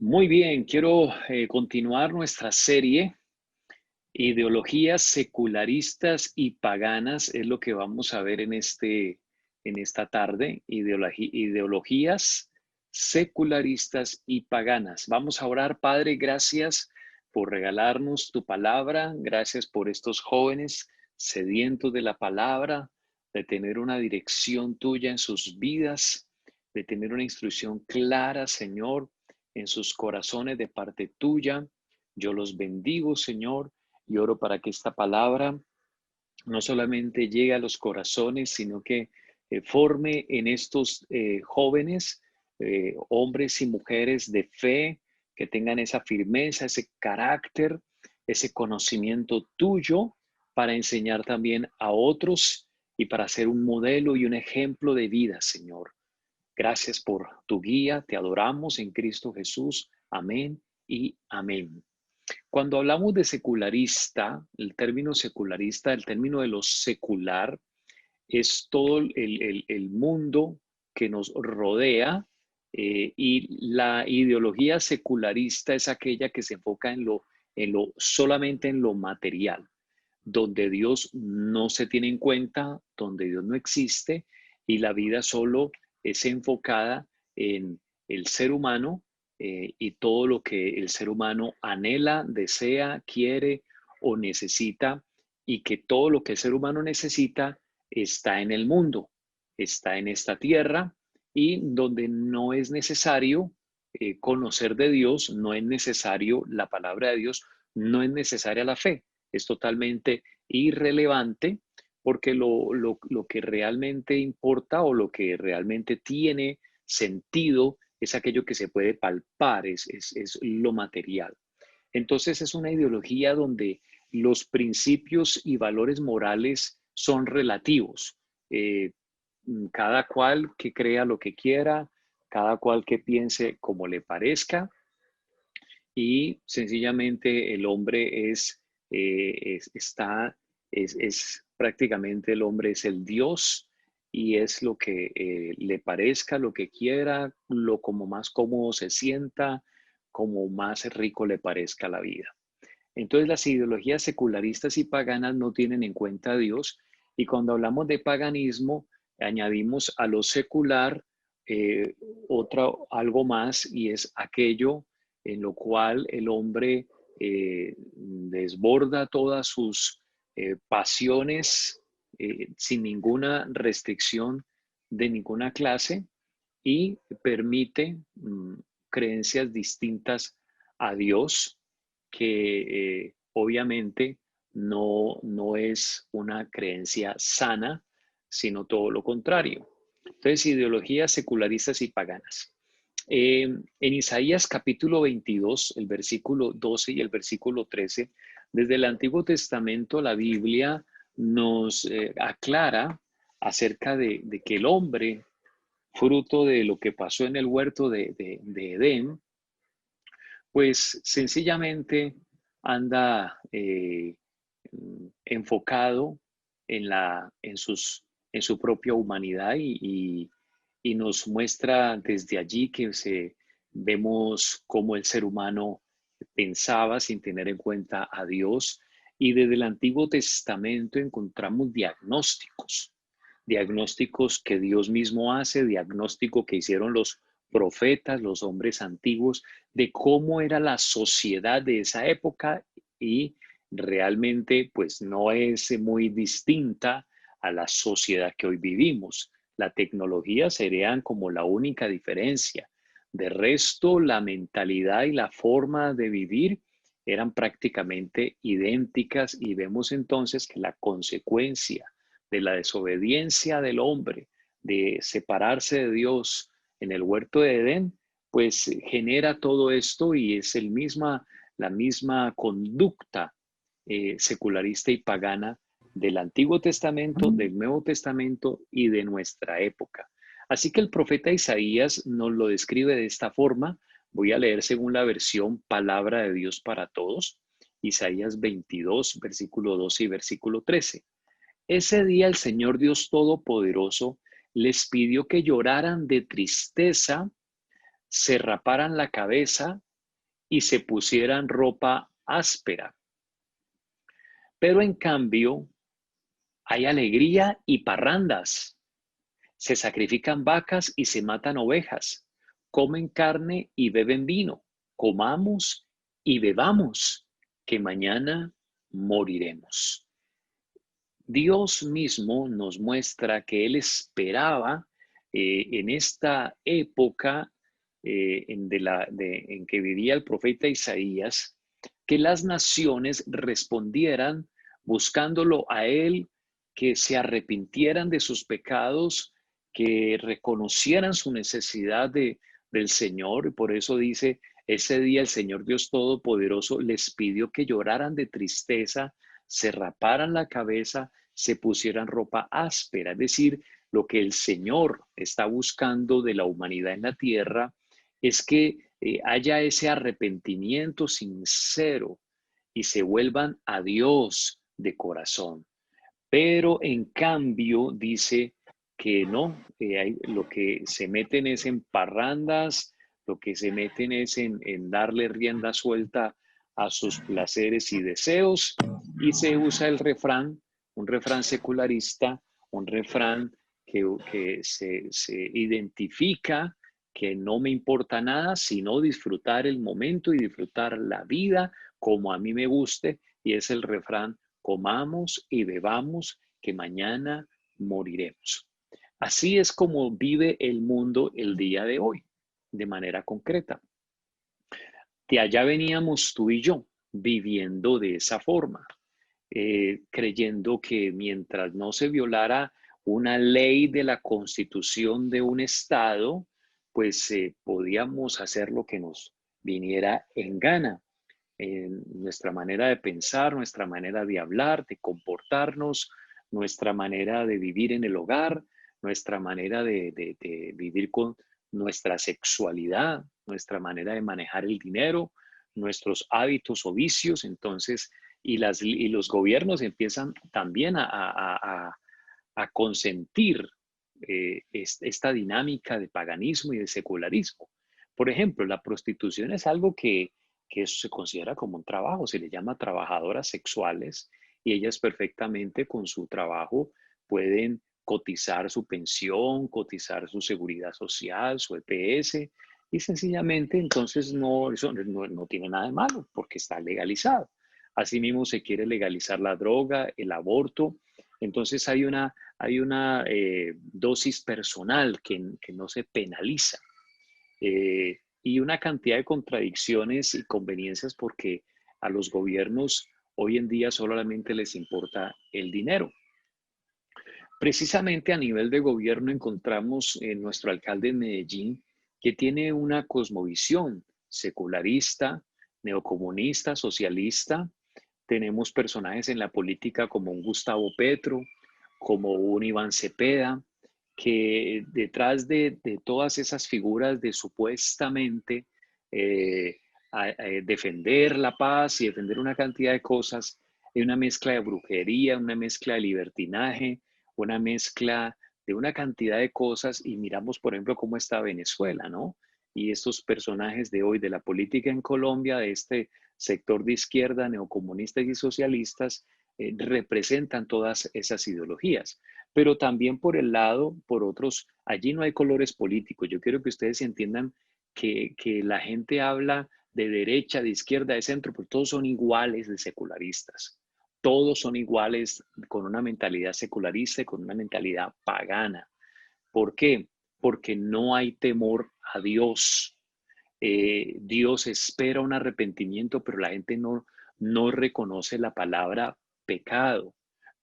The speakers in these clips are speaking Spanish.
Muy bien, quiero continuar nuestra serie. Ideologías secularistas y paganas es lo que vamos a ver en esta tarde. Ideologías secularistas y paganas. Vamos a orar. Padre, gracias por regalarnos tu palabra. Gracias por estos jóvenes sedientos de la palabra, de tener una dirección tuya en sus vidas, de tener una instrucción clara, Señor, en sus corazones de parte tuya. Yo los bendigo, Señor, y oro para que esta palabra no solamente llegue a los corazones, sino que forme en estos jóvenes, hombres y mujeres de fe, que tengan esa firmeza, ese carácter, ese conocimiento tuyo para enseñar también a otros y para ser un modelo y un ejemplo de vida, Señor. Gracias por tu guía, te adoramos en Cristo Jesús. Amén y amén. Cuando hablamos de secularista, el término secularista, el término de lo secular, es todo el mundo que nos rodea, y la ideología secularista es aquella que se enfoca solamente en lo material, donde Dios no se tiene en cuenta, donde Dios no existe y la vida solo es enfocada en el ser humano, y todo lo que el ser humano anhela, desea, quiere o necesita, y que todo lo que el ser humano necesita está en el mundo, está en esta tierra, y donde no es necesario conocer de Dios, no es necesario la palabra de Dios, no es necesaria la fe. Es totalmente irrelevante, porque lo que realmente importa o lo que realmente tiene sentido es aquello que se puede palpar, es lo material. Entonces es una ideología donde los principios y valores morales son relativos. Eh, Cada cual que crea lo que quiera, cada cual que piense como le parezca, y sencillamente el hombre es prácticamente el hombre es el Dios, y es lo que le parezca, lo que quiera, lo como más cómodo se sienta, como más rico le parezca la vida. Entonces las ideologías secularistas y paganas no tienen en cuenta a Dios, y cuando hablamos de paganismo añadimos a lo secular eh, algo más, y es aquello en lo cual el hombre desborda todas sus pasiones, sin ninguna restricción de ninguna clase, y permite creencias distintas a Dios, que obviamente no es una creencia sana, sino todo lo contrario. Entonces, ideologías secularistas y paganas. En Isaías capítulo 22, el versículo 12 y el versículo 13, desde el Antiguo Testamento la Biblia nos aclara acerca de que el hombre, fruto de lo que pasó en el huerto de Edén, pues sencillamente anda enfocado en su propia humanidad, y nos muestra desde allí vemos cómo el ser humano pensaba sin tener en cuenta a Dios. Y desde el Antiguo Testamento encontramos diagnósticos que Dios mismo hace, diagnóstico que hicieron los profetas, los hombres antiguos, de cómo era la sociedad de esa época, y realmente pues no es muy distinta a la sociedad que hoy vivimos. La tecnología serían como la única diferencia. De resto, la mentalidad y la forma de vivir eran prácticamente idénticas, y vemos entonces que la consecuencia de la desobediencia del hombre, de separarse de Dios en el huerto de Edén, pues genera todo esto, y es la misma conducta secularista y pagana del Antiguo Testamento, del Nuevo Testamento y de nuestra época. Así que el profeta Isaías nos lo describe de esta forma. Voy a leer según la versión Palabra de Dios para Todos, Isaías 22, versículo 12 y versículo 13. Ese día el Señor Dios Todopoderoso les pidió que lloraran de tristeza, se raparan la cabeza y se pusieran ropa áspera. Pero en cambio, hay alegría y parrandas. Se sacrifican vacas y se matan ovejas. Comen carne y beben vino. Comamos y bebamos, que mañana moriremos. Dios mismo nos muestra que Él esperaba en esta época en que vivía el profeta Isaías, que las naciones respondieran buscándolo a Él, que se arrepintieran de sus pecados, que reconocieran su necesidad del Señor. Y por eso dice, ese día el Señor Dios Todopoderoso les pidió que lloraran de tristeza, se raparan la cabeza, se pusieran ropa áspera. Es decir, lo que el Señor está buscando de la humanidad en la tierra es que haya ese arrepentimiento sincero y se vuelvan a Dios de corazón. Pero en cambio dice que no, lo que se meten es en parrandas, lo que se meten es en darle rienda suelta a sus placeres y deseos, y se usa el refrán, un refrán secularista, un refrán que se identifica que no me importa nada sino disfrutar el momento y disfrutar la vida como a mí me guste, y es el refrán: comamos y bebamos, que mañana moriremos. Así es como vive el mundo el día de hoy, de manera concreta. De allá veníamos tú y yo, viviendo de esa forma, creyendo que mientras no se violara una ley de la constitución de un estado, pues podíamos hacer lo que nos viniera en gana, en nuestra manera de pensar, nuestra manera de hablar, de comportarnos, nuestra manera de vivir en el hogar, nuestra manera de vivir con nuestra sexualidad, nuestra manera de manejar el dinero, nuestros hábitos o vicios. Entonces, y los gobiernos empiezan también a consentir esta dinámica de paganismo y de secularismo. Por ejemplo, la prostitución es algo que eso se considera como un trabajo, se le llama trabajadoras sexuales, y ellas perfectamente con su trabajo pueden cotizar su pensión, cotizar su seguridad social, su EPS, y sencillamente entonces eso no tiene nada de malo porque está legalizado. Asimismo se quiere legalizar la droga, el aborto. Entonces hay una dosis personal que no se penaliza. Y una cantidad de contradicciones y conveniencias porque a los gobiernos hoy en día solamente les importa el dinero. Precisamente a nivel de gobierno encontramos en nuestro alcalde de Medellín, que tiene una cosmovisión secularista, neocomunista, socialista. Tenemos personajes en la política como un Gustavo Petro, como un Iván Cepeda, que detrás de todas esas figuras de supuestamente eh, defender la paz y defender una cantidad de cosas, hay una mezcla de brujería, una mezcla de libertinaje, una mezcla de una cantidad de cosas. Y miramos, por ejemplo, cómo está Venezuela, ¿no? Y estos personajes de hoy de la política en Colombia, de este sector de izquierda, neocomunistas y socialistas, representan todas esas ideologías. Pero también por el lado, por otros, allí no hay colores políticos. Yo quiero que ustedes entiendan que la gente habla de derecha, de izquierda, de centro, pero todos son iguales de secularistas. Todos son iguales con una mentalidad secularista y con una mentalidad pagana. ¿Por qué? Porque no hay temor a Dios. Dios espera un arrepentimiento, pero la gente no reconoce la palabra pecado.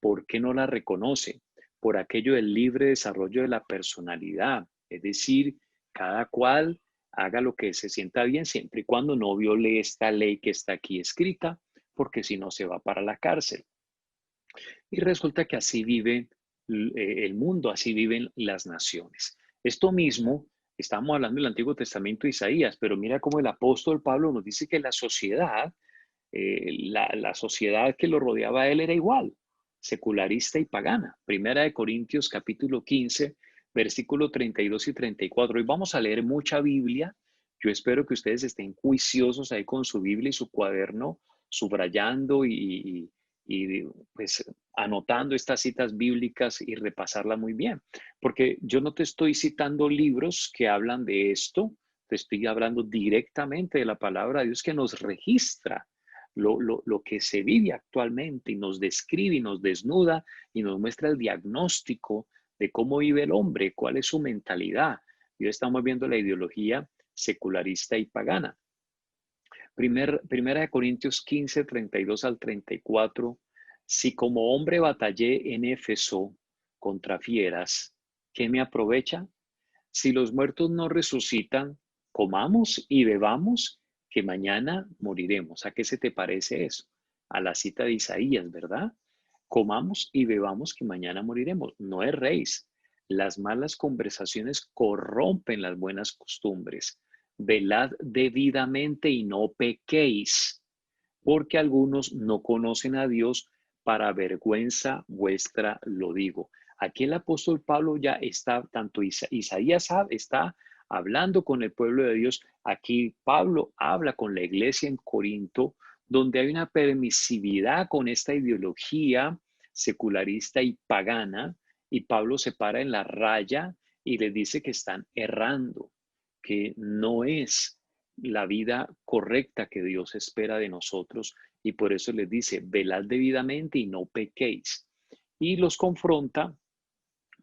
¿Por qué no la reconoce? Por aquello del libre desarrollo de la personalidad. Es decir, cada cual haga lo que se sienta bien siempre y cuando no viole esta ley que está aquí escrita, porque si no se va para la cárcel. Y resulta que así vive el mundo, así viven las naciones. Esto mismo, estamos hablando del Antiguo Testamento de Isaías, pero mira cómo el apóstol Pablo nos dice que la sociedad, la sociedad que lo rodeaba a él era igual, secularista y pagana. Primera de Corintios capítulo 15, versículo 32 y 34. Hoy vamos a leer mucha Biblia, Yo espero que ustedes estén juiciosos ahí con su Biblia y su cuaderno, subrayando pues anotando estas citas bíblicas y repasarla muy bien. Porque yo no te estoy citando libros que hablan de esto, te estoy hablando directamente de la palabra de Dios que nos registra lo que se vive actualmente y nos describe y nos desnuda y nos muestra el diagnóstico de cómo vive el hombre, cuál es su mentalidad. Y hoy estamos viendo la ideología secularista y pagana. Primera de Corintios 15, 32 al 34. Si como hombre batallé en Éfeso contra fieras, ¿qué me aprovecha? Si los muertos no resucitan, comamos y bebamos, que mañana moriremos. ¿A qué se te parece eso? A la cita de Isaías, ¿verdad? Comamos y bebamos, que mañana moriremos. No erréis. Las malas conversaciones corrompen las buenas costumbres. Velad debidamente y no pequéis, porque algunos no conocen a Dios, para vergüenza vuestra lo digo. Aquí el apóstol Pablo ya está, tanto Isaías está hablando con el pueblo de Dios, aquí Pablo habla con la iglesia en Corinto, donde hay una permisividad con esta ideología secularista y pagana, y Pablo se para en la raya y les dice que están errando, que no es la vida correcta que Dios espera de nosotros, y por eso les dice, velad debidamente y no pequéis. Y los confronta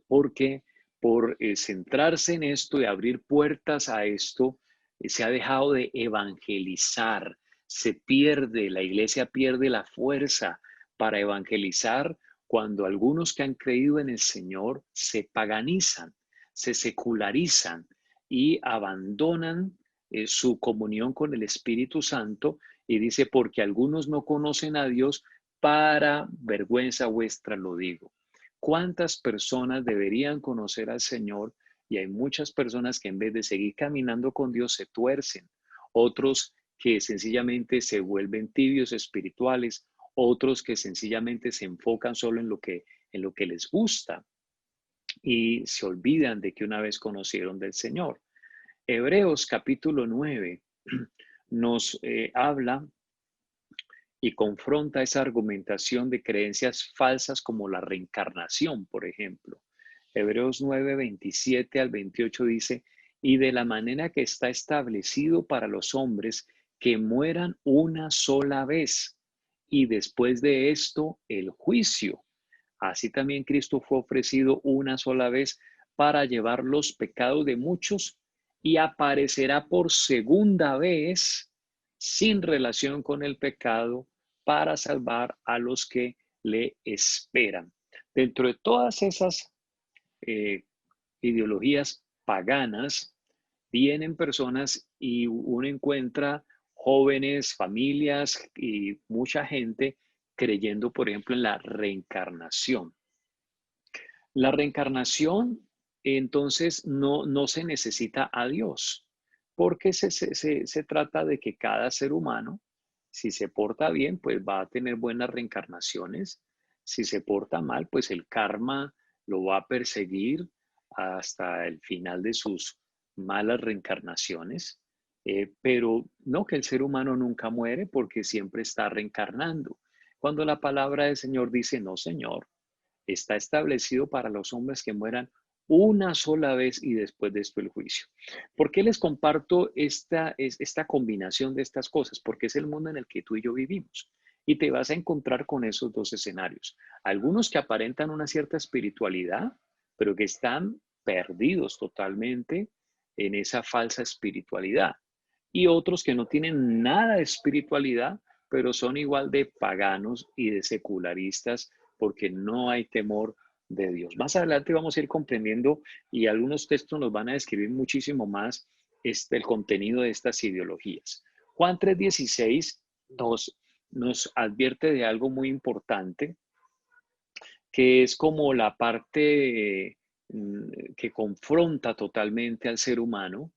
porque por centrarse en esto y abrir puertas a esto, se ha dejado de evangelizar, se pierde, la iglesia pierde la fuerza para evangelizar cuando algunos que han creído en el Señor se paganizan, se secularizan y abandonan su comunión con el Espíritu Santo, y dice, porque algunos no conocen a Dios, para vergüenza vuestra lo digo. ¿Cuántas personas deberían conocer al Señor? Y hay muchas personas que en vez de seguir caminando con Dios se tuercen. Otros que sencillamente se vuelven tibios espirituales. Otros que sencillamente se enfocan solo en lo que les gusta y se olvidan de que una vez conocieron del Señor. Hebreos capítulo 9 nos habla y confronta esa argumentación de creencias falsas como la reencarnación, por ejemplo. Hebreos 9, 27 al 28 dice, y de la manera que está establecido para los hombres que mueran una sola vez, y después de esto el juicio. Así también Cristo fue ofrecido una sola vez para llevar los pecados de muchos, y aparecerá por segunda vez sin relación con el pecado para salvar a los que le esperan. Dentro de todas esas eh, ideologías paganas, vienen personas y uno encuentra jóvenes, familias y mucha gente creyendo, por ejemplo, en la reencarnación. La reencarnación, entonces, no se necesita a Dios, porque se trata de que cada ser humano, si se porta bien, pues va a tener buenas reencarnaciones. Si se porta mal, pues el karma lo va a perseguir hasta el final de sus malas reencarnaciones. Pero no, que el ser humano nunca muere porque siempre está reencarnando. Cuando la palabra del Señor dice, no, Señor, está establecido para los hombres que mueran una sola vez y después de esto el juicio. ¿Por qué les comparto esta combinación de estas cosas? Porque es el mundo en el que tú y yo vivimos. Y te vas a encontrar con esos dos escenarios. Algunos que aparentan una cierta espiritualidad, pero que están perdidos totalmente en esa falsa espiritualidad. Y otros que no tienen nada de espiritualidad, pero son igual de paganos y de secularistas, porque no hay temor de Dios. Más adelante vamos a ir comprendiendo, y algunos textos nos van a describir muchísimo más el contenido de estas ideologías. Juan 3:16 nos advierte de algo muy importante, que es como la parte que confronta totalmente al ser humano.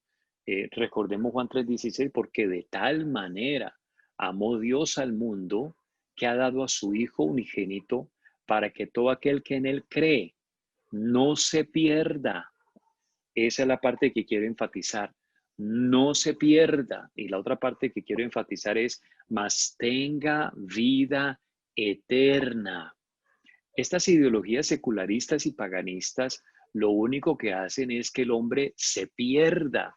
Recordemos Juan 3:16, porque de tal manera amó Dios al mundo, que ha dado a su Hijo unigénito, para que todo aquel que en él cree no se pierda. Esa es la parte que quiero enfatizar. no se pierda. Y la otra parte que quiero enfatizar es, mas tenga vida eterna. Estas ideologías secularistas y paganistas lo único que hacen es que el hombre se pierde,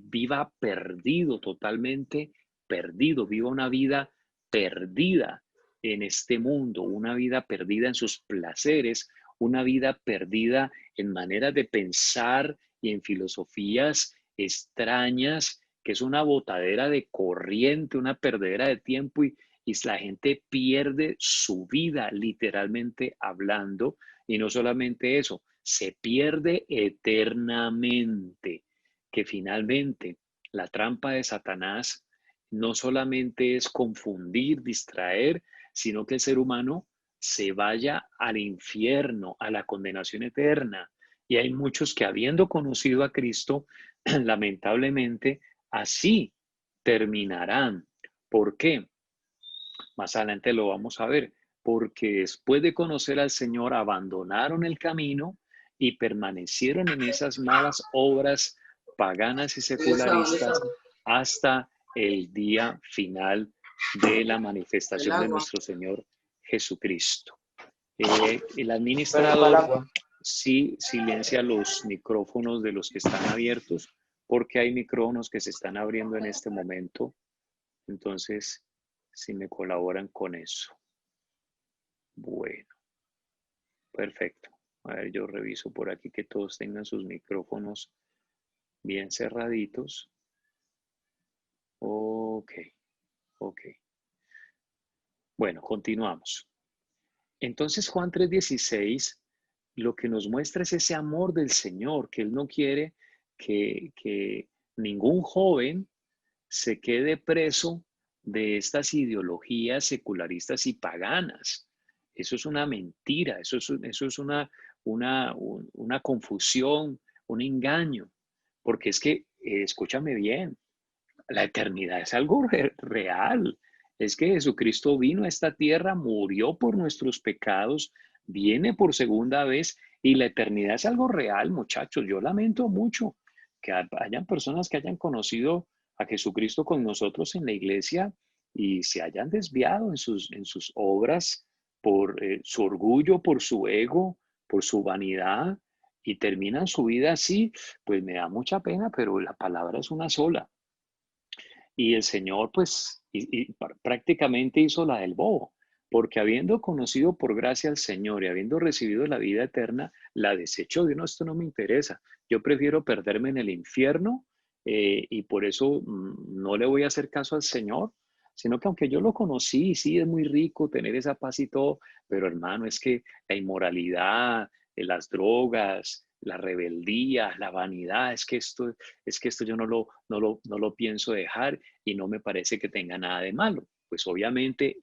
viva perdido, totalmente perdido, viva una vida perdida en este mundo, una vida perdida en sus placeres, una vida perdida en maneras de pensar y en filosofías extrañas, que es una botadera de corriente, una perdedera de tiempo y la gente pierde su vida, literalmente hablando, y no solamente eso, se pierde eternamente, que finalmente la trampa de Satanás no solamente es confundir, distraer, sino que el ser humano se vaya al infierno, a la condenación eterna. Y hay muchos que habiendo conocido a Cristo, lamentablemente, así terminarán. ¿Por qué? Más adelante lo vamos a ver, porque después de conocer al Señor abandonaron el camino y permanecieron en esas malas obras paganas y secularistas hasta el día final de la manifestación de nuestro Señor Jesucristo. El administrador sí silencia los micrófonos de los que están abiertos, porque hay micrófonos que se están abriendo en este momento. Entonces, si me colaboran con eso. Bueno, perfecto. A ver, yo reviso por aquí que todos tengan sus micrófonos bien cerraditos. Ok, ok. Bueno, continuamos. Entonces, Juan 3:16 lo que nos muestra es ese amor del Señor, que Él no quiere que ningún joven se quede preso de estas ideologías secularistas y paganas. Eso es una mentira, eso es una confusión, un engaño, porque es que, escúchame bien, la eternidad es algo real. Es que Jesucristo vino a esta tierra, murió por nuestros pecados, viene por segunda vez y la eternidad es algo real, muchachos. Yo lamento mucho que hayan personas que hayan conocido a Jesucristo con nosotros en la iglesia y se hayan desviado en sus obras por su orgullo, por su ego, por su vanidad y terminan su vida así. Pues me da mucha pena, pero la palabra es una sola. Y el Señor, pues, prácticamente hizo la del bobo, porque habiendo conocido por gracia al Señor y habiendo recibido la vida eterna, la desechó. Dios, no, esto no me interesa. Yo prefiero perderme en el infierno y por eso no le voy a hacer caso al Señor, sino que aunque yo lo conocí, sí, es muy rico tener esa paz y todo, pero hermano, es que la inmoralidad, las drogas, la rebeldía, la vanidad, es que esto yo no lo pienso dejar y no me parece que tenga nada de malo. Pues obviamente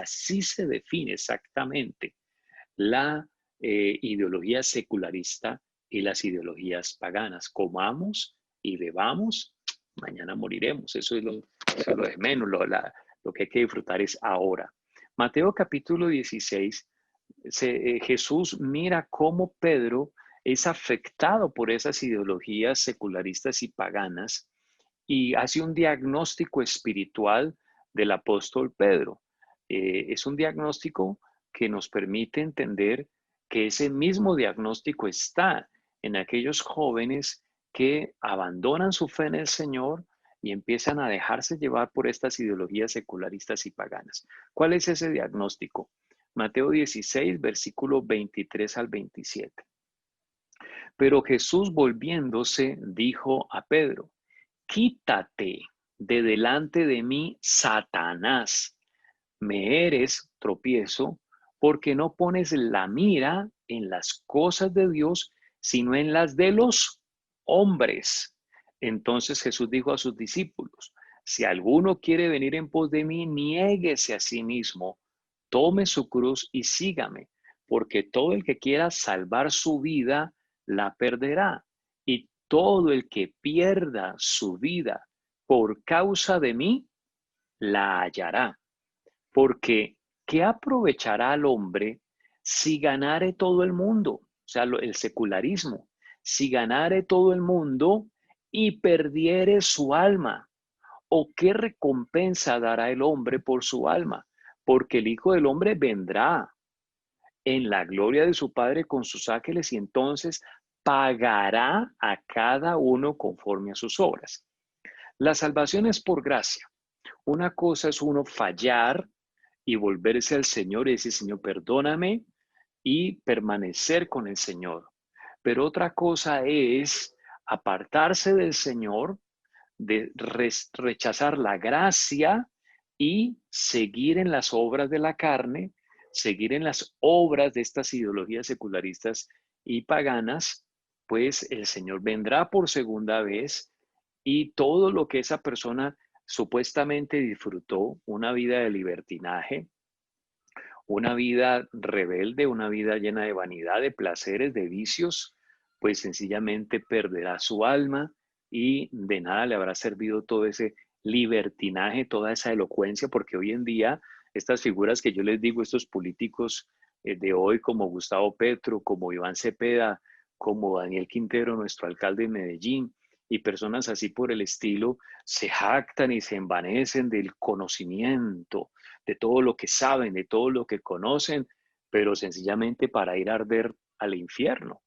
así se define exactamente la ideología secularista y las ideologías paganas. Comamos y bebamos, mañana moriremos. Eso es lo de menos. Lo que hay que disfrutar es ahora. Mateo capítulo 16, Jesús mira cómo Pedro es afectado por esas ideologías secularistas y paganas y hace un diagnóstico espiritual del apóstol Pedro. Es un diagnóstico que nos permite entender que ese mismo diagnóstico está en aquellos jóvenes que abandonan su fe en el Señor y empiezan a dejarse llevar por estas ideologías secularistas y paganas. ¿Cuál es ese diagnóstico? Mateo 16, versículo 23 al 27. Pero Jesús volviéndose dijo a Pedro: quítate de delante de mí, Satanás. Me eres tropiezo porque no pones la mira en las cosas de Dios, sino en las de los hombres. Entonces Jesús dijo a sus discípulos: si alguno quiere venir en pos de mí, niéguese a sí mismo, tome su cruz y sígame, porque todo el que quiera salvar su vida, la perderá. Y todo el que pierda su vida por causa de mí, la hallará. Porque, ¿qué aprovechará al hombre si ganare todo el mundo? O sea, el secularismo. Si ganare todo el mundo y perdiere su alma. ¿O qué recompensa dará el hombre por su alma? Porque el Hijo del Hombre vendrá en la gloria de su Padre con sus ángeles y entonces pagará a cada uno conforme a sus obras. La salvación es por gracia. Una cosa es uno fallar y volverse al Señor y decir, Señor, perdóname y permanecer con el Señor. Pero otra cosa es apartarse del Señor, de rechazar la gracia y seguir en las obras de la carne, seguir en las obras de estas ideologías secularistas y paganas, pues el Señor vendrá por segunda vez y todo lo que esa persona supuestamente disfrutó, una vida de libertinaje, una vida rebelde, una vida llena de vanidad, de placeres, de vicios, pues sencillamente perderá su alma y de nada le habrá servido todo ese libertinaje, toda esa elocuencia, porque hoy en día estas figuras que yo les digo, estos políticos de hoy como Gustavo Petro, como Iván Cepeda, como Daniel Quintero, nuestro alcalde de Medellín, y personas así por el estilo, se jactan y se envanecen del conocimiento, de todo lo que saben, de todo lo que conocen, pero sencillamente para ir a arder al infierno.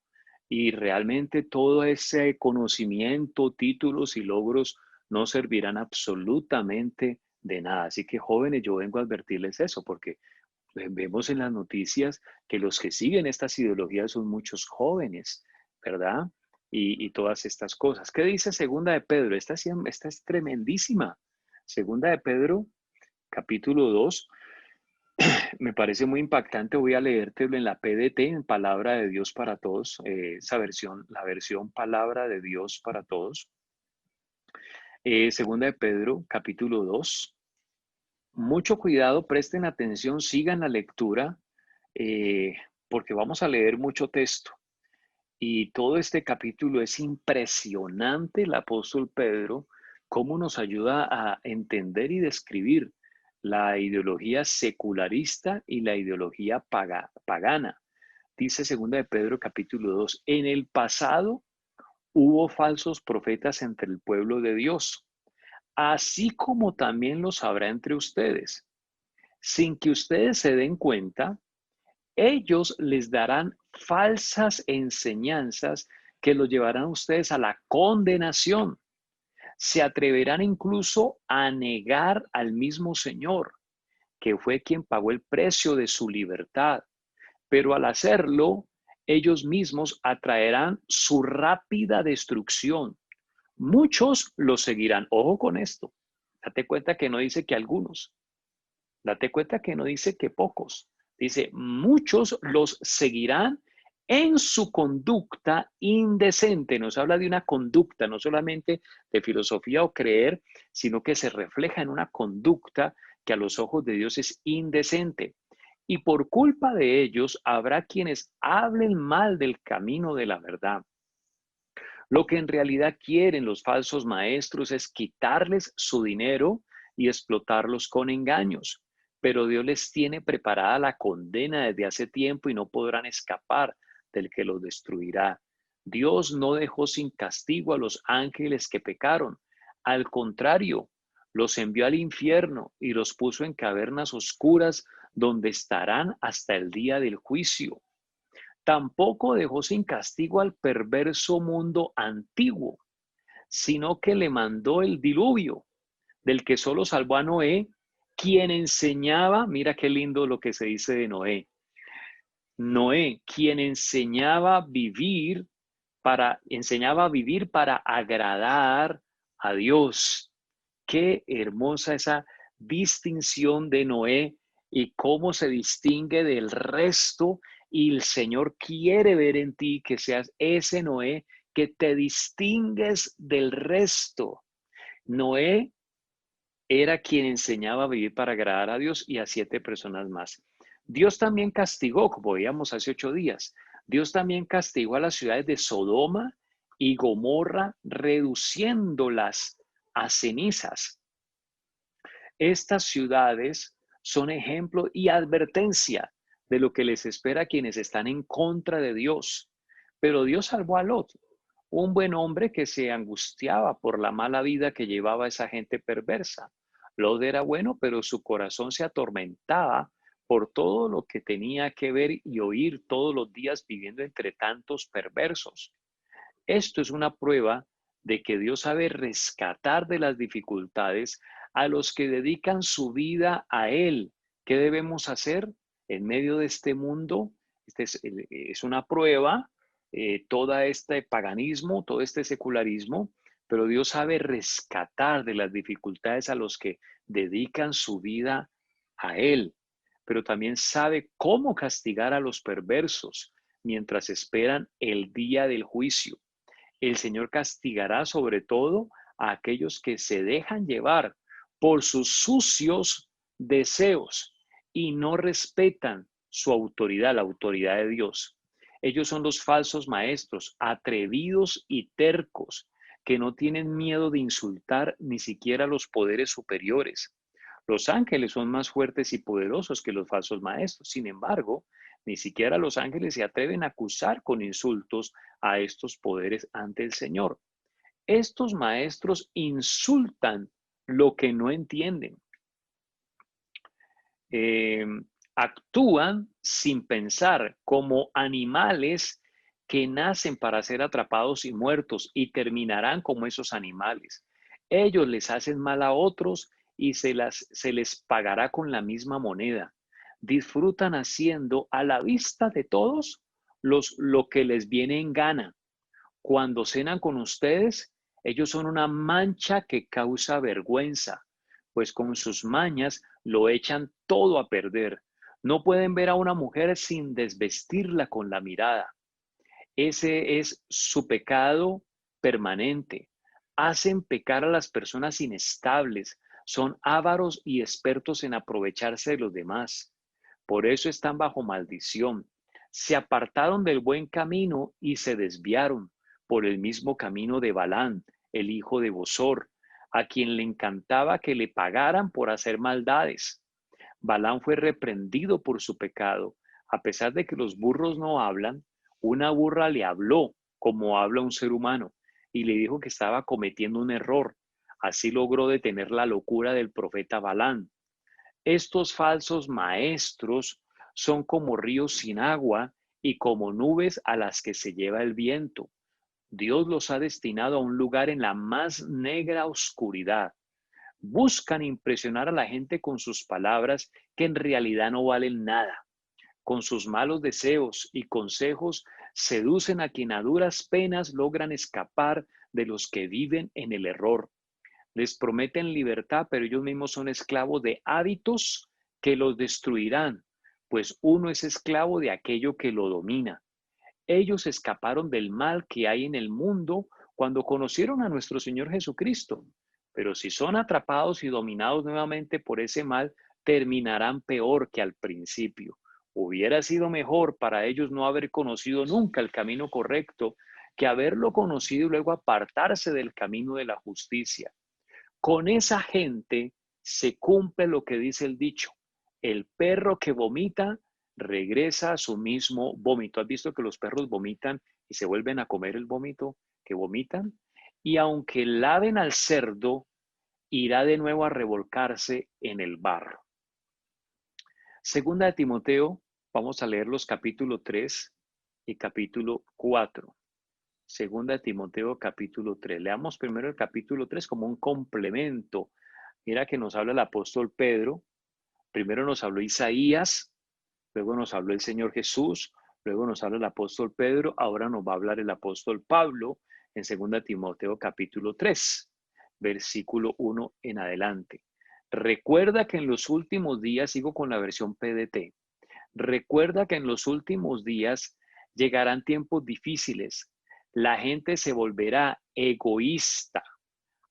Y realmente todo ese conocimiento, títulos y logros no servirán absolutamente de nada. Así que jóvenes, yo vengo a advertirles eso, porque vemos en las noticias que los que siguen estas ideologías son muchos jóvenes, ¿verdad? Y todas estas cosas. ¿Qué dice Segunda de Pedro? Esta es tremendísima. Segunda de Pedro, capítulo 2. Me parece muy impactante. Voy a leértelo en la PDT, en Palabra de Dios para Todos, esa versión, la versión Palabra de Dios para Todos. Segunda de Pedro, capítulo 2. Mucho cuidado, presten atención, sigan la lectura, eh, porque vamos a leer mucho texto. Y todo este capítulo es impresionante, el apóstol Pedro, cómo nos ayuda a entender y describir la ideología secularista y la ideología pagana. Dice segunda de Pedro capítulo 2, en el pasado hubo falsos profetas entre el pueblo de Dios, así como también los habrá entre ustedes. Sin que ustedes se den cuenta, ellos les darán falsas enseñanzas que los llevarán a ustedes a la condenación. Se atreverán incluso a negar al mismo Señor, que fue quien pagó el precio de su libertad. Pero al hacerlo, ellos mismos atraerán su rápida destrucción. Muchos los seguirán. Ojo con esto. Date cuenta que no dice que algunos. Date cuenta que no dice que pocos. Dice, muchos los seguirán en su conducta indecente. Nos habla de una conducta, no solamente de filosofía o creer, sino que se refleja en una conducta que a los ojos de Dios es indecente. Y por culpa de ellos habrá quienes hablen mal del camino de la verdad. Lo que en realidad quieren los falsos maestros es quitarles su dinero y explotarlos con engaños. Pero Dios les tiene preparada la condena desde hace tiempo y no podrán escapar del que los destruirá. Dios no dejó sin castigo a los ángeles que pecaron. Al contrario, los envió al infierno y los puso en cavernas oscuras donde estarán hasta el día del juicio. Tampoco dejó sin castigo al perverso mundo antiguo, sino que le mandó el diluvio, del que solo salvó a Noé, quien enseñaba, mira qué lindo lo que se dice de Noé. Noé, quien enseñaba a vivir para agradar a Dios. Qué hermosa esa distinción de Noé y cómo se distingue del resto. Y el Señor quiere ver en ti que seas ese Noé, que te distingues del resto. Noé era quien enseñaba a vivir para agradar a Dios y a 7 personas más. Dios también castigó, como veíamos hace 8 días, Dios también castigó a las ciudades de Sodoma y Gomorra, reduciéndolas a cenizas. Estas ciudades son ejemplo y advertencia de lo que les espera a quienes están en contra de Dios. Pero Dios salvó a Lot. un buen hombre que se angustiaba por la mala vida que llevaba esa gente perversa. Lot era bueno, pero su corazón se atormentaba por todo lo que tenía que ver y oír todos los días viviendo entre tantos perversos. Esto es una prueba de que Dios sabe rescatar de las dificultades a los que dedican su vida a Él. ¿Qué debemos hacer en medio de este mundo? Es una prueba, todo este paganismo, todo este secularismo, pero Dios sabe rescatar de las dificultades a los que dedican su vida a Él, pero también sabe cómo castigar a los perversos mientras esperan el día del juicio. El Señor castigará sobre todo a aquellos que se dejan llevar por sus sucios deseos y no respetan su autoridad, la autoridad de Dios. Ellos son los falsos maestros, atrevidos y tercos, que no tienen miedo de insultar ni siquiera a los poderes superiores. Los ángeles son más fuertes y poderosos que los falsos maestros. Sin embargo, ni siquiera los ángeles se atreven a acusar con insultos a estos poderes ante el Señor. Estos maestros insultan lo que no entienden. Eh, Actúan sin pensar como animales que nacen para ser atrapados y muertos y terminarán como esos animales. Ellos les hacen mal a otros y se les pagará con la misma moneda. Disfrutan haciendo a la vista de todos lo que les viene en gana. Cuando cenan con ustedes, ellos son una mancha que causa vergüenza, pues con sus mañas lo echan todo a perder. No pueden ver a una mujer sin desvestirla con la mirada. Ese es su pecado permanente. Hacen pecar a las personas inestables. Son ávaros y expertos en aprovecharse de los demás. Por eso están bajo maldición. Se apartaron del buen camino y se desviaron por el mismo camino de Balán, el hijo de Bosor, a quien le encantaba que le pagaran por hacer maldades. Balán fue reprendido por su pecado. A pesar de que los burros no hablan, una burra le habló como habla un ser humano y le dijo que estaba cometiendo un error. Así logró detener la locura del profeta Balán. Estos falsos maestros son como ríos sin agua y como nubes a las que se lleva el viento. Dios los ha destinado a un lugar en la más negra oscuridad. Buscan impresionar a la gente con sus palabras que en realidad no valen nada. Con sus malos deseos y consejos seducen a quien a duras penas logran escapar de los que viven en el error. Les prometen libertad, pero ellos mismos son esclavos de hábitos que los destruirán, pues uno es esclavo de aquello que lo domina. Ellos escaparon del mal que hay en el mundo cuando conocieron a nuestro Señor Jesucristo, pero si son atrapados y dominados nuevamente por ese mal, terminarán peor que al principio. Hubiera sido mejor para ellos no haber conocido nunca el camino correcto que haberlo conocido y luego apartarse del camino de la justicia. Con esa gente se cumple lo que dice el dicho: el perro que vomita regresa a su mismo vómito. ¿Has visto que los perros vomitan y se vuelven a comer el vómito que vomitan? Y aunque laven al cerdo, irá de nuevo a revolcarse en el barro. Segunda de Timoteo, vamos a leer los capítulo 3 y capítulo 4. Segunda de Timoteo, capítulo 3. Leamos primero el capítulo 3 como un complemento. Mira que nos habla el apóstol Pedro. Primero nos habló Isaías, luego nos habló el Señor Jesús, luego nos habla el apóstol Pedro, ahora nos va a hablar el apóstol Pablo en segunda Timoteo, capítulo 3, versículo 1 en adelante. Recuerda que en los últimos días, sigo con la versión PDT, recuerda que en los últimos días llegarán tiempos difíciles. La gente se volverá egoísta,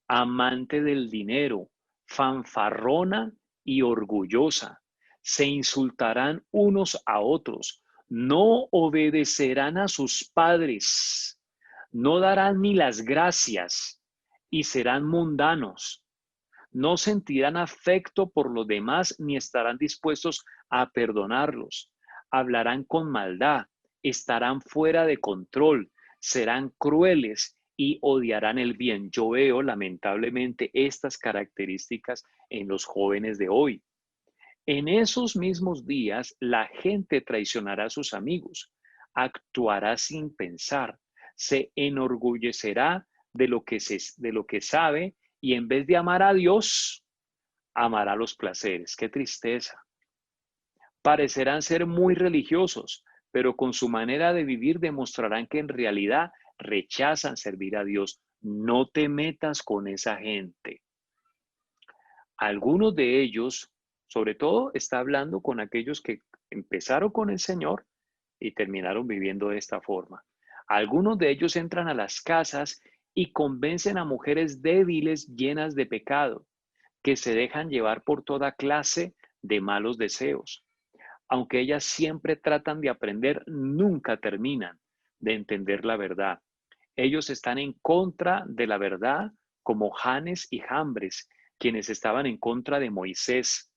amante del dinero, fanfarrona y orgullosa. Se insultarán unos a otros, no obedecerán a sus padres, no darán ni las gracias y serán mundanos. No sentirán afecto por los demás ni estarán dispuestos a perdonarlos. Hablarán con maldad, estarán fuera de control, serán crueles y odiarán el bien. Yo veo lamentablemente estas características en los jóvenes de hoy. En esos mismos días, la gente traicionará a sus amigos, actuará sin pensar, se enorgullecerá de lo que sabe y en vez de amar a Dios, amará los placeres. Qué tristeza. Parecerán ser muy religiosos, pero con su manera de vivir demostrarán que en realidad rechazan servir a Dios. No te metas con esa gente. Algunos de ellos, sobre todo, está hablando con aquellos que empezaron con el Señor y terminaron viviendo de esta forma. Algunos de ellos entran a las casas y convencen a mujeres débiles llenas de pecado, que se dejan llevar por toda clase de malos deseos. Aunque ellas siempre tratan de aprender, nunca terminan de entender la verdad. Ellos están en contra de la verdad como Janes y Jambres, quienes estaban en contra de Moisés.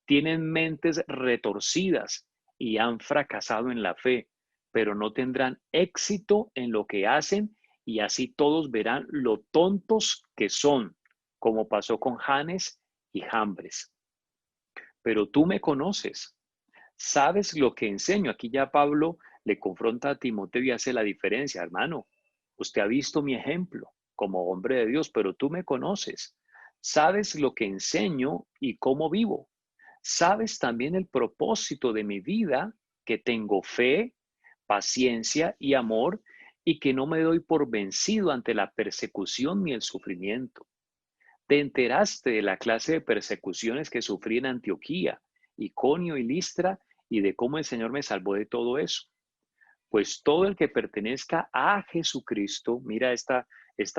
Tienen mentes retorcidas y han fracasado en la fe, pero no tendrán éxito en lo que hacen y así todos verán lo tontos que son, como pasó con Janes y Jambres. Pero tú me conoces, sabes lo que enseño. Aquí ya Pablo le confronta a Timoteo y hace la diferencia, hermano. Usted ha visto mi ejemplo como hombre de Dios, pero tú me conoces. Sabes lo que enseño y cómo vivo. Sabes también el propósito de mi vida, que tengo fe, paciencia y amor, y que no me doy por vencido ante la persecución ni el sufrimiento. Te enteraste de la clase de persecuciones que sufrí en Antioquía, Iconio y Listra, y de cómo el Señor me salvó de todo eso. Pues todo el que pertenezca a Jesucristo, mira esta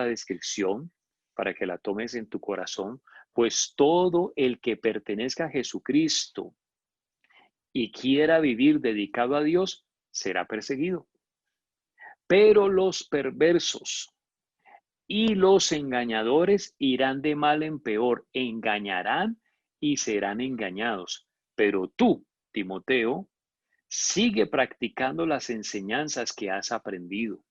descripción para que la tomes en tu corazón, pues todo el que pertenezca a Jesucristo y quiera vivir dedicado a Dios, será perseguido. Pero los perversos y los engañadores irán de mal en peor, engañarán y serán engañados. Pero tú, Timoteo, sigue practicando las enseñanzas que has aprendido.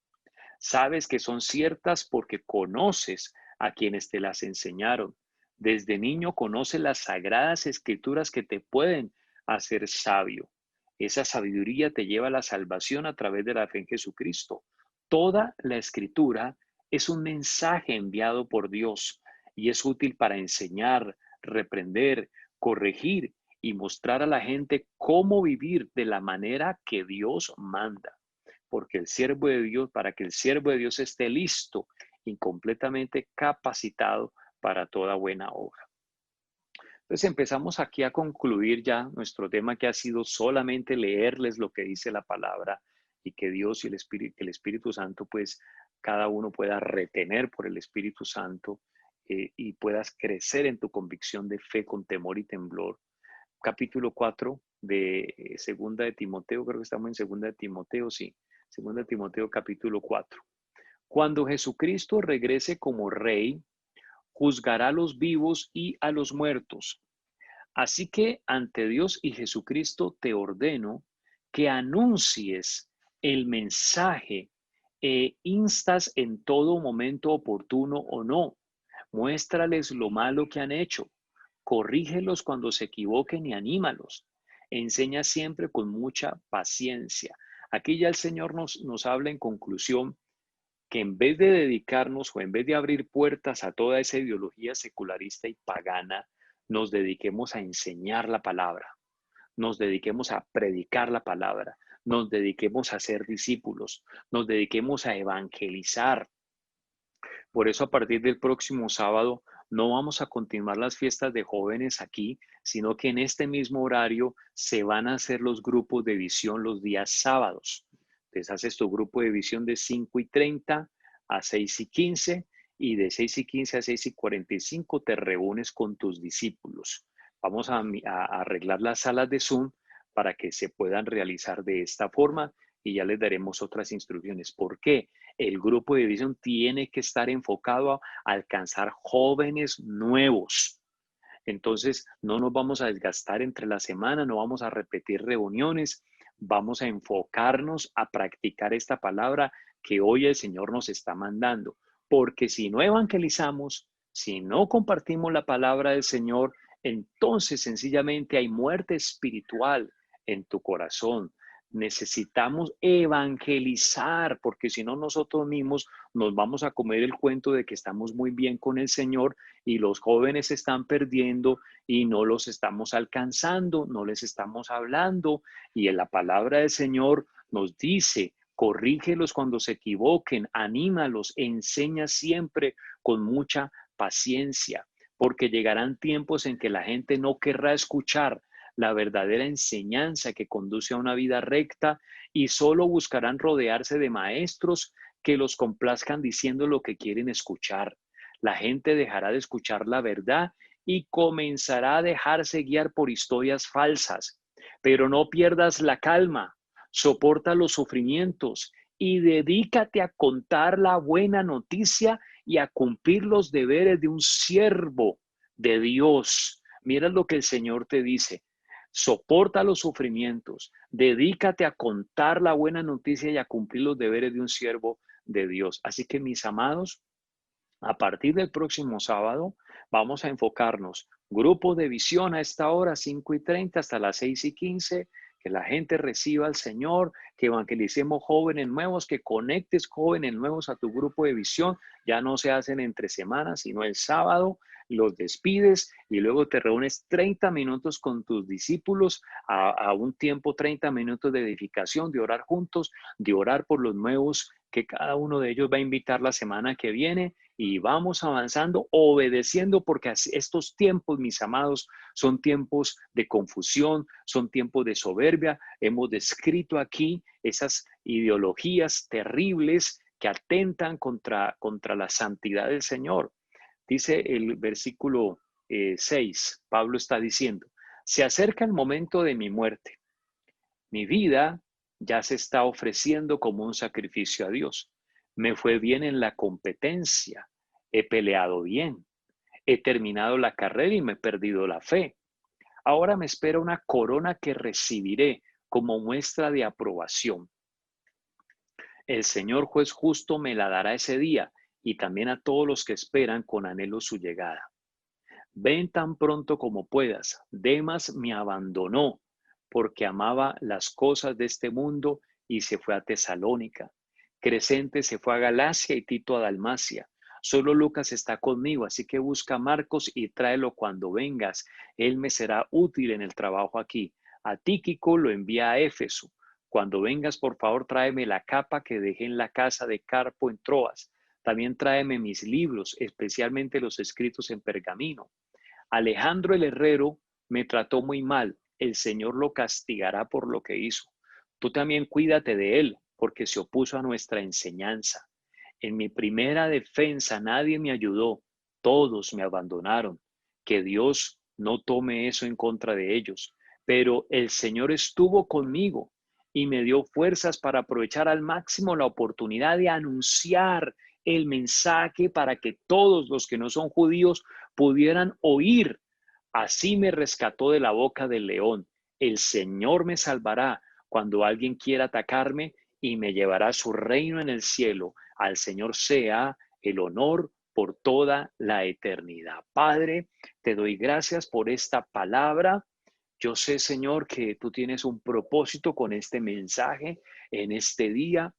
Sabes que son ciertas porque conoces a quienes te las enseñaron. Desde niño conoces las sagradas escrituras que te pueden hacer sabio. Esa sabiduría te lleva a la salvación a través de la fe en Jesucristo. Toda la escritura es un mensaje enviado por Dios y es útil para enseñar, reprender, corregir y mostrar a la gente cómo vivir de la manera que Dios manda. Porque el siervo de Dios, para que el siervo de Dios esté listo y completamente capacitado para toda buena obra. Entonces empezamos aquí a concluir ya nuestro tema, que ha sido solamente leerles lo que dice la palabra y que Dios y el Espíritu Santo, pues cada uno pueda retener por el Espíritu Santo y puedas crecer en tu convicción de fe con temor y temblor. Capítulo 4 de Segunda de Timoteo, creo que estamos en Segunda de Timoteo, sí. Segunda de Timoteo capítulo 4. Cuando Jesucristo regrese como Rey, juzgará a los vivos y a los muertos. Así que ante Dios y Jesucristo te ordeno que anuncies el mensaje e instas en todo momento oportuno o no. Muéstrales lo malo que han hecho. Corrígelos cuando se equivoquen y anímalos. Enseña siempre con mucha paciencia. Aquí ya el Señor nos habla en conclusión que en vez de dedicarnos o en vez de abrir puertas a toda esa ideología secularista y pagana, nos dediquemos a enseñar la palabra, nos dediquemos a predicar la palabra, nos dediquemos a ser discípulos, nos dediquemos a evangelizar. Por eso a partir del próximo sábado no vamos a continuar las fiestas de jóvenes aquí, sino que en este mismo horario se van a hacer los grupos de visión los días sábados. Entonces haces tu grupo de visión de 5:30 a 6:15 y de 6:15 a 6:45 te reúnes con tus discípulos. Vamos a arreglar las salas de Zoom para que se puedan realizar de esta forma y ya les daremos otras instrucciones. ¿Por qué? El grupo de visión tiene que estar enfocado a alcanzar jóvenes nuevos. Entonces, no nos vamos a desgastar entre la semana, no vamos a repetir reuniones, vamos a enfocarnos a practicar esta palabra que hoy el Señor nos está mandando. Porque si no evangelizamos, si no compartimos la palabra del Señor, entonces sencillamente hay muerte espiritual en tu corazón. Necesitamos evangelizar, porque si no nosotros mismos nos vamos a comer el cuento de que estamos muy bien con el Señor y los jóvenes se están perdiendo y no los estamos alcanzando, no les estamos hablando. Y en la palabra del Señor nos dice, corrígelos cuando se equivoquen, anímalos, enseña siempre con mucha paciencia, porque llegarán tiempos en que la gente no querrá escuchar la verdadera enseñanza que conduce a una vida recta y solo buscarán rodearse de maestros que los complazcan diciendo lo que quieren escuchar. La gente dejará de escuchar la verdad y comenzará a dejarse guiar por historias falsas. Pero no pierdas la calma, soporta los sufrimientos y dedícate a contar la buena noticia y a cumplir los deberes de un siervo de Dios. Mira lo que el Señor te dice. Soporta los sufrimientos, dedícate a contar la buena noticia y a cumplir los deberes de un siervo de Dios. Así que mis amados, a partir del próximo sábado vamos a enfocarnos, grupo de visión a esta hora, 5:30 hasta las 6:15, que la gente reciba al Señor, que evangelicemos jóvenes nuevos, que conectes jóvenes nuevos a tu grupo de visión. Ya no se hacen entre semanas, sino el sábado. Los despides y luego te reúnes 30 minutos con tus discípulos a un tiempo, 30 minutos de edificación, de orar juntos, de orar por los nuevos que cada uno de ellos va a invitar la semana que viene y vamos avanzando, obedeciendo, porque estos tiempos, mis amados, son tiempos de confusión, son tiempos de soberbia. Hemos descrito aquí esas ideologías terribles que atentan contra la santidad del Señor. Dice el versículo 6, Pablo está diciendo, se acerca el momento de mi muerte. Mi vida ya se está ofreciendo como un sacrificio a Dios. Me fue bien en la competencia, he peleado bien, he terminado la carrera y me he perdido la fe. Ahora me espera una corona que recibiré como muestra de aprobación. El Señor juez justo me la dará ese día y también a todos los que esperan con anhelo su llegada. Ven tan pronto como puedas. Demas me abandonó porque amaba las cosas de este mundo y se fue a Tesalónica. Crescente se fue a Galacia y Tito a Dalmacia. Solo Lucas está conmigo, así que busca a Marcos y tráelo cuando vengas. Él me será útil en el trabajo aquí. A Tíquico lo envía a Éfeso. Cuando vengas, por favor, tráeme la capa que dejé en la casa de Carpo en Troas. También tráeme mis libros, especialmente los escritos en pergamino. Alejandro el herrero me trató muy mal. El Señor lo castigará por lo que hizo. Tú también cuídate de él, porque se opuso a nuestra enseñanza. En mi primera defensa nadie me ayudó, todos me abandonaron. Que Dios no tome eso en contra de ellos. Pero el Señor estuvo conmigo y me dio fuerzas para aprovechar al máximo la oportunidad de anunciar el mensaje para que todos los que no son judíos pudieran oír. Así me rescató de la boca del león. El Señor me salvará cuando alguien quiera atacarme y me llevará a su reino en el cielo. Al Señor sea el honor por toda la eternidad. Padre, te doy gracias por esta palabra. Yo sé, Señor, que tú tienes un propósito con este mensaje en este día.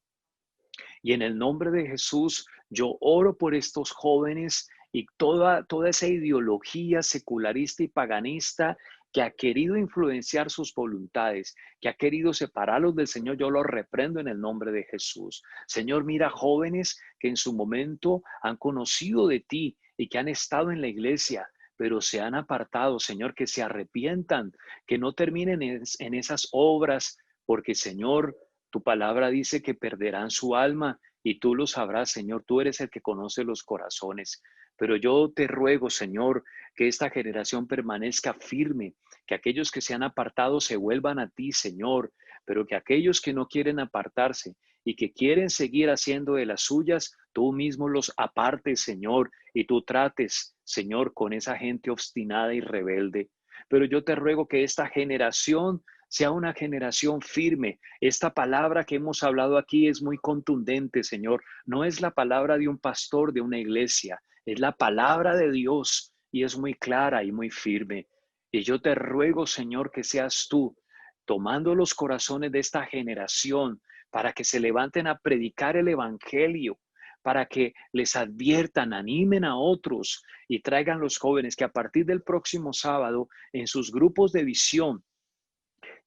Y en el nombre de Jesús, yo oro por estos jóvenes y toda esa ideología secularista y paganista que ha querido influenciar sus voluntades, que ha querido separarlos del Señor, yo los reprendo en el nombre de Jesús. Señor, mira jóvenes que en su momento han conocido de ti y que han estado en la iglesia, pero se han apartado, Señor, que se arrepientan, que no terminen en esas obras, porque, Señor, tu palabra dice que perderán su alma y tú lo sabrás, Señor. Tú eres el que conoce los corazones. Pero yo te ruego, Señor, que esta generación permanezca firme, que aquellos que se han apartado se vuelvan a ti, Señor, pero que aquellos que no quieren apartarse y que quieren seguir haciendo de las suyas, tú mismo los apartes, Señor, y tú trates, Señor, con esa gente obstinada y rebelde. Pero yo te ruego que esta generación sea una generación firme. Esta palabra que hemos hablado aquí es muy contundente, Señor. No es la palabra de un pastor de una iglesia, es la palabra de Dios y es muy clara y muy firme. Y yo te ruego, Señor, que seas tú tomando los corazones de esta generación para que se levanten a predicar el evangelio, para que les adviertan, animen a otros y traigan los jóvenes que a partir del próximo sábado en sus grupos de visión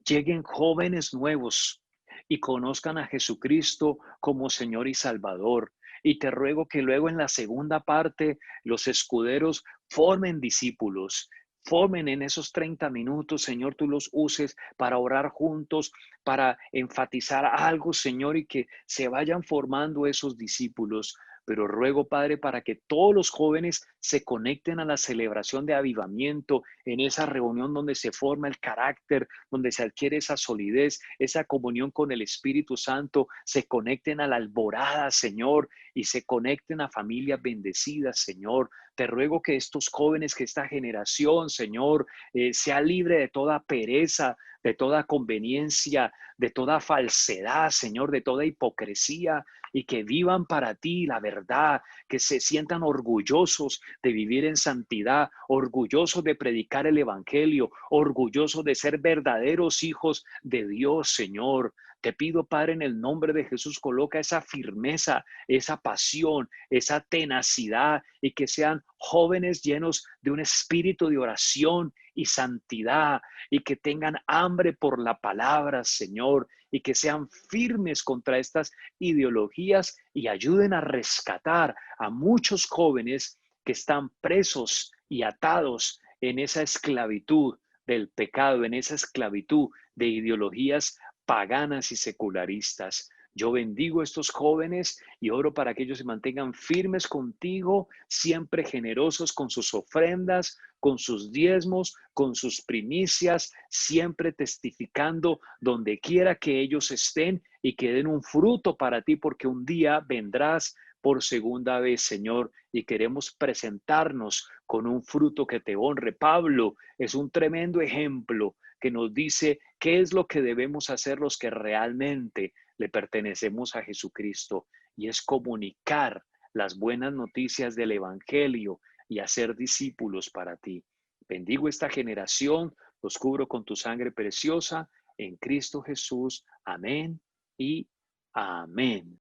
lleguen jóvenes nuevos y conozcan a Jesucristo como Señor y Salvador. Y te ruego que luego en la segunda parte los escuderos formen discípulos, formen en esos 30 minutos, Señor, tú los uses para orar juntos, para enfatizar algo, Señor, y que se vayan formando esos discípulos. Pero ruego, Padre, para que todos los jóvenes se conecten a la celebración de avivamiento, en esa reunión donde se forma el carácter, donde se adquiere esa solidez, esa comunión con el Espíritu Santo, se conecten a la alborada, Señor, y se conecten a familias bendecidas, Señor. Te ruego que estos jóvenes, que esta generación, Señor, sea libre de toda pereza, de toda conveniencia, de toda falsedad, Señor, de toda hipocresía, y que vivan para ti la verdad, que se sientan orgullosos de vivir en santidad, orgullosos de predicar el evangelio, orgullosos de ser verdaderos hijos de Dios, Señor. Te pido, Padre, en el nombre de Jesús, coloca esa firmeza, esa pasión, esa tenacidad y que sean jóvenes llenos de un espíritu de oración y santidad y que tengan hambre por la palabra, Señor, y que sean firmes contra estas ideologías y ayuden a rescatar a muchos jóvenes que están presos y atados en esa esclavitud del pecado, en esa esclavitud de ideologías paganas y secularistas. Yo bendigo a estos jóvenes y oro para que ellos se mantengan firmes contigo, siempre generosos con sus ofrendas, con sus diezmos, con sus primicias, siempre testificando donde quiera que ellos estén y que den un fruto para ti, porque un día vendrás por segunda vez, Señor, y queremos presentarnos con un fruto que te honre. Pablo es un tremendo ejemplo que nos dice qué es lo que debemos hacer los que realmente le pertenecemos a Jesucristo, y es comunicar las buenas noticias del Evangelio y hacer discípulos para ti. Bendigo esta generación, los cubro con tu sangre preciosa en Cristo Jesús. Amén y amén.